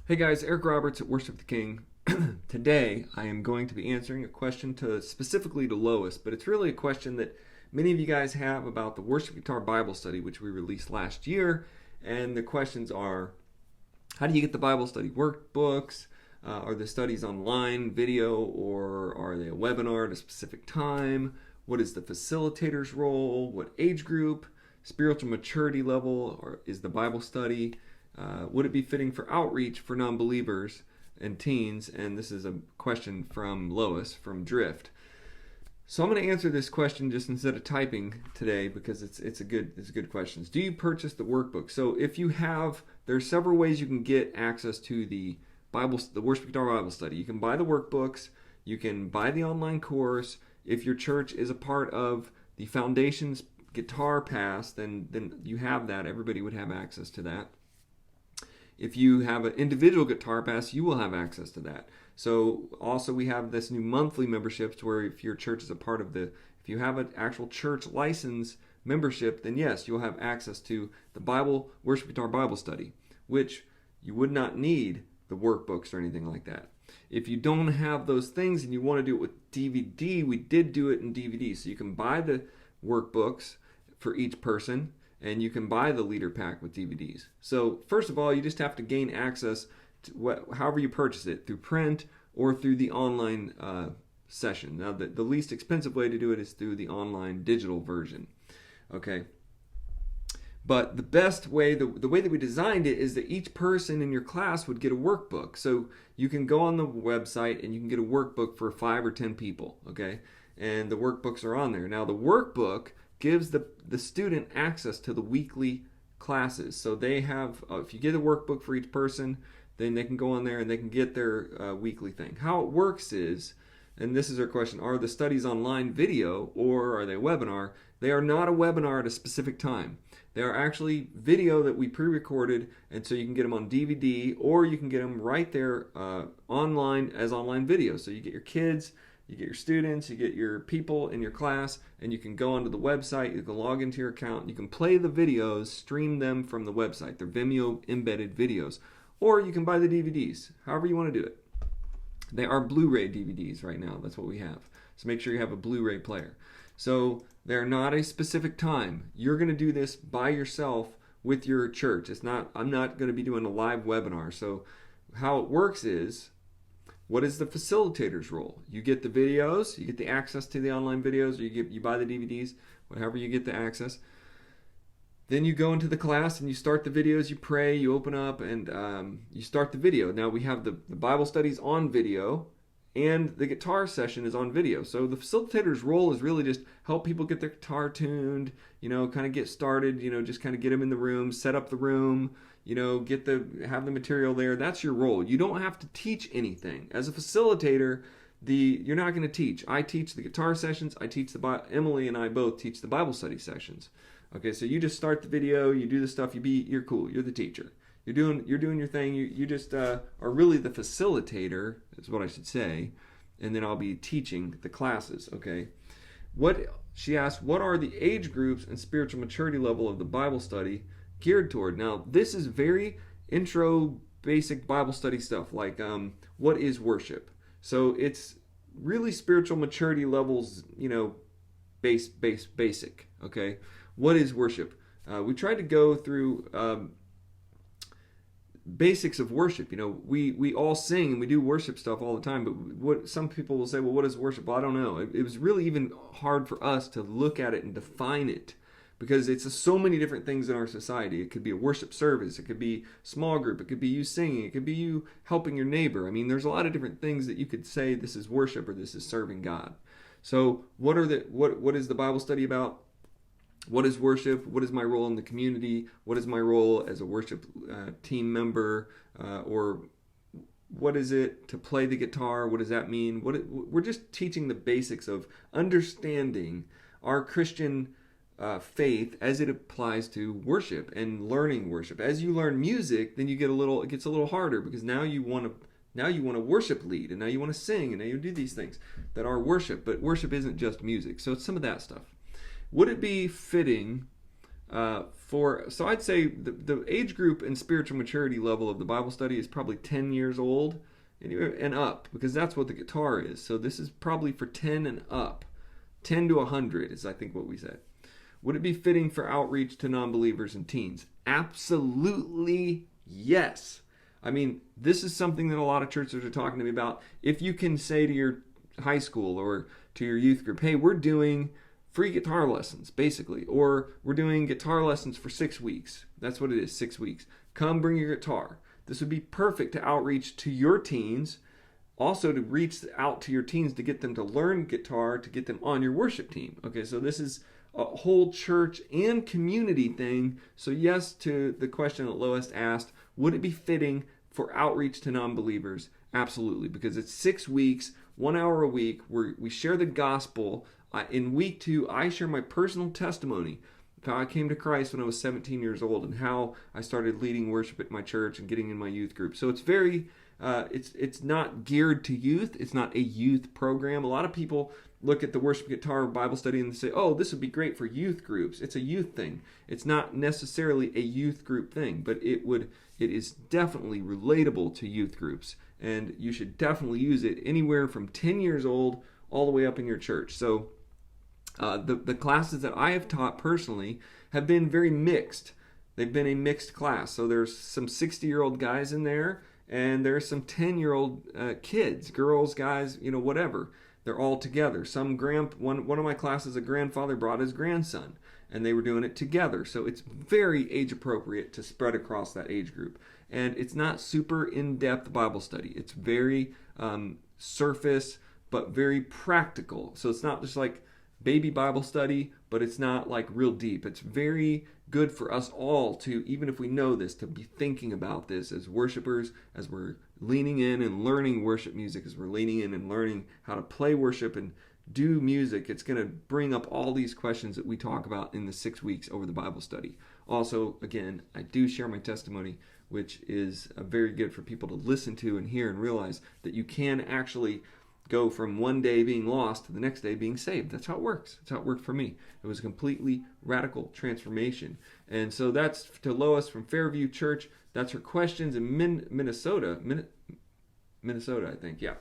Hey guys, Eric Roberts at Worship the King. Today I am going to be answering a question specifically to Lois, but it's really a question that many of you guys have about the Worship Guitar Bible Study, which we released last year. And the questions are, how do you get the Bible study workbooks? Are the studies online, video, or are they a webinar at a specific time? What is the facilitator's role? What age group? Spiritual maturity level or is the Bible study? Would it be fitting for outreach for non-believers and teens? And this is a question from Lois from Drift. So I'm going to answer this question just instead of typing today because it's a good question. Do you purchase the workbook? So if you have, there are several ways you can get access to the Worship Guitar Bible Study. You can buy the workbooks. You can buy the online course. If your church is a part of the Foundations Guitar Pass, then you have that. Everybody would have access to that. If you have an individual Guitar Pass, you will have access to that. So also we have this new monthly memberships where if your church is a part of if you have an actual church license membership, then yes, you'll have access to the Worship Guitar Bible Study, which you would not need the workbooks or anything like that. If you don't have those things and you want to do it with DVD, we did do it in DVD. So you can buy the workbooks for each person, and you can buy the leader pack with DVDs. So first of all, you just have to gain access to however you purchase it, through print or through the online session. Now, the least expensive way to do it is through the online digital version. Okay. But the best way, the way that we designed it is that each person in your class would get a workbook. So you can go on the website and you can get a workbook for 5 or 10 people. Okay. And the workbooks are on there. Now, the workbook gives the student access to the weekly classes. So they have, if you get a workbook for each person, then they can go on there and they can get their weekly thing. How it works is, and this is our question, are the studies online video or are they a webinar? They are not a webinar at a specific time. They are actually video that we pre-recorded, and so you can get them on DVD or you can get them right there online as online videos. So you get your kids, you get your students, you get your people in your class, and you can go onto the website, you can log into your account, you can play the videos, stream them from the website. They're Vimeo embedded videos. Or you can buy the DVDs, however you want to do it. They are Blu-ray DVDs right now, that's what we have. So make sure you have a Blu-ray player. So they're not a specific time. You're going to do this by yourself with your church. I'm not going to be doing a live webinar. So how it works is, what is the facilitator's role? You get the videos, you get the access to the online videos, or you buy the DVDs, whatever you get the access. Then you go into the class and you start the videos, you pray, you open up, and you start the video. Now we have the Bible studies on video, and the guitar session is on video. So the facilitator's role is really just help people get their guitar tuned, kind of get started, just kind of get them in the room, set up the room, have the material there. That's your role. You don't have to teach anything. As a facilitator, you're not going to teach. I teach the guitar sessions. Emily and I both teach the Bible study sessions. Okay, so you just start the video, you do the stuff, you're cool. You're the teacher. You're doing your thing. You just are really the facilitator, is what I should say. And then I'll be teaching the classes. Okay. She asked, what are the age groups and spiritual maturity level of the Bible study geared toward? Now, this is very intro, basic Bible study stuff, like what is worship? So it's really spiritual maturity levels, basic. Okay, what is worship? We tried to go through basics of worship. We all sing and we do worship stuff all the time, but what some people will say, well, what is worship? Well, I don't know. It was really even hard for us to look at it and define it, because it's so many different things in our society. It could be a worship service, it could be small group, it could be you singing, it could be you helping your neighbor. I mean, there's a lot of different things that you could say this is worship or this is serving God. So what is the Bible study about? What is worship? What is my role in the community? What is my role as a worship team member? Or what is it to play the guitar? What does that mean? We're just teaching the basics of understanding our Christian faith as it applies to worship and learning worship. As you learn music, then it gets a little harder, because now you want to worship lead, and now you want to sing, and now you do these things that are worship. But worship isn't just music. So it's some of that stuff. Would it be fitting So I'd say the age group and spiritual maturity level of the Bible study is probably 10 years old and up, because that's what the guitar is. So this is probably for 10 and up. 10 to 100 is, I think, what we said. Would it be fitting for outreach to non-believers and teens? Absolutely yes. I mean, this is something that a lot of churches are talking to me about. If you can say to your high school or to your youth group, hey, we're doing free guitar lessons, basically, or we're doing guitar lessons for 6 weeks. That's what it is, 6 weeks. Come bring your guitar. This would be perfect to outreach to your teens, also to reach out to your teens to get them to learn guitar, to get them on your worship team. Okay, so this is a whole church and community thing. So yes, to the question that Lois asked, would it be fitting for outreach to non-believers? Absolutely, because it's 6 weeks, 1 hour a week, where we share the gospel. In week 2, I share my personal testimony of how I came to Christ when I was 17 years old and how I started leading worship at my church and getting in my youth group. So it's very, it's not geared to youth. It's not a youth program. A lot of people look at the worship guitar Bible study and they say, oh, this would be great for youth groups. It's a youth thing. It's not necessarily a youth group thing, but it is definitely relatable to youth groups. And you should definitely use it anywhere from 10 years old all the way up in your church. So the classes that I have taught personally have been very mixed. They've been a mixed class. So there's some 60-year-old guys in there, and there's some 10-year-old kids, girls, guys, whatever. They're all together. One of my classes, a grandfather brought his grandson, and they were doing it together. So it's very age appropriate to spread across that age group. And it's not super in-depth Bible study. It's very surface, but very practical. So it's not just like baby Bible study, but it's not like real deep. It's very good for us all to, even if we know this, to be thinking about this as worshipers, as we're leaning in and learning worship music, as we're leaning in and learning how to play worship and do music. It's going to bring up all these questions that we talk about in the 6 weeks over the Bible study. Also, again, I do share my testimony, which is very good for people to listen to and hear and realize that you can actually go from one day being lost to the next day being saved. That's how it works. That's how it worked for me. It was a completely radical transformation. And so that's to Lois from Fairview Church. That's her questions in Minnesota, I think. Yeah.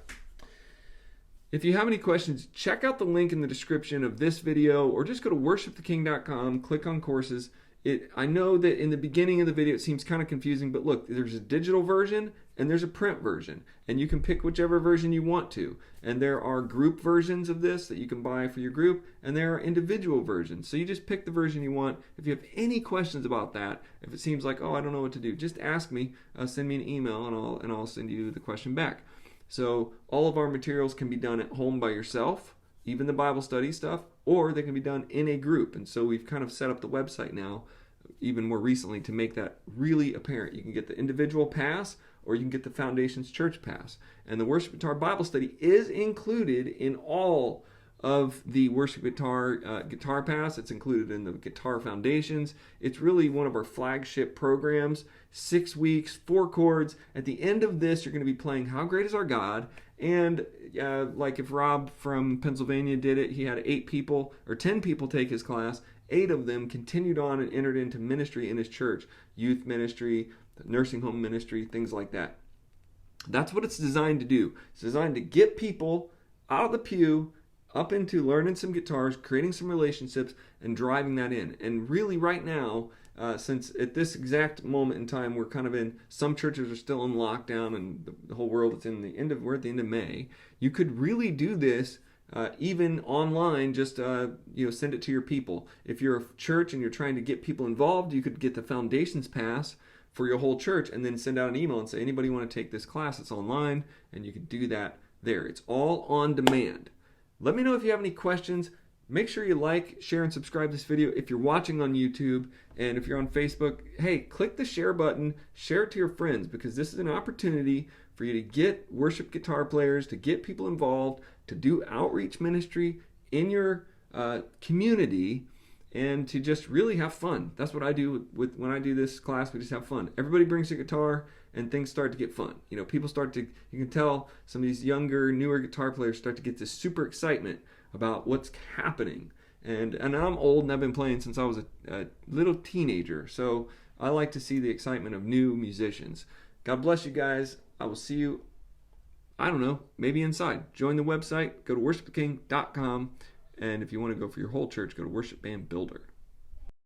If you have any questions, check out the link in the description of this video, or just go to worshiptheking.com, click on courses. I know that in the beginning of the video it seems kind of confusing, but look, there's a digital version and there's a print version, and you can pick whichever version you want to. And there are group versions of this that you can buy for your group, and there are individual versions. So you just pick the version you want. If you have any questions about that, if it seems like, oh, I don't know what to do, just ask me, send me an email, and I'll send you the question back. So all of our materials can be done at home by yourself, even the Bible study stuff, or they can be done in a group. And so we've kind of set up the website now, even more recently, to make that really apparent. You can get the individual pass, or you can get the Foundations Church pass. And the Worship Guitar Bible Study is included in all of the Worship Guitar Guitar Pass. It's included in the Guitar Foundations. It's really one of our flagship programs. 6 weeks, 4 chords. At the end of this, you're going to be playing How Great Is Our God. And like if Rob from Pennsylvania did it, he had 8 people or 10 people take his class. 8 of them continued on and entered into ministry in his church, youth ministry, nursing home ministry, things like that. That's what it's designed to do. It's designed to get people out of the pew, up into learning some guitars, creating some relationships, and driving that in. And really right now, since at this exact moment in time, we're kind of in, some churches are still in lockdown, and the whole world is we're at the end of May. You could really do this even online, just send it to your people. If you're a church and you're trying to get people involved, you could get the Foundations Pass for your whole church and then send out an email and say, anybody want to take this class? It's online, and you can do that there. It's all on demand. Let me know if you have any questions. Make sure you like, share, and subscribe this video if you're watching on YouTube. And if you're on Facebook, hey, click the share button, share it to your friends, because this is an opportunity for you to get worship guitar players, to get people involved, to do outreach ministry in your community, and to just really have fun. That's what I do when I do this class. We just have fun. Everybody brings a guitar, and things start to get fun. People you can tell some of these younger, newer guitar players start to get this super excitement about what's happening. And I'm old and I've been playing since I was a little teenager. So I like to see the excitement of new musicians. God bless you guys. I will see you, I don't know, maybe inside. Join the website. Go to worshiptheking.com. And if you want to go for your whole church, go to Worship Band Builder.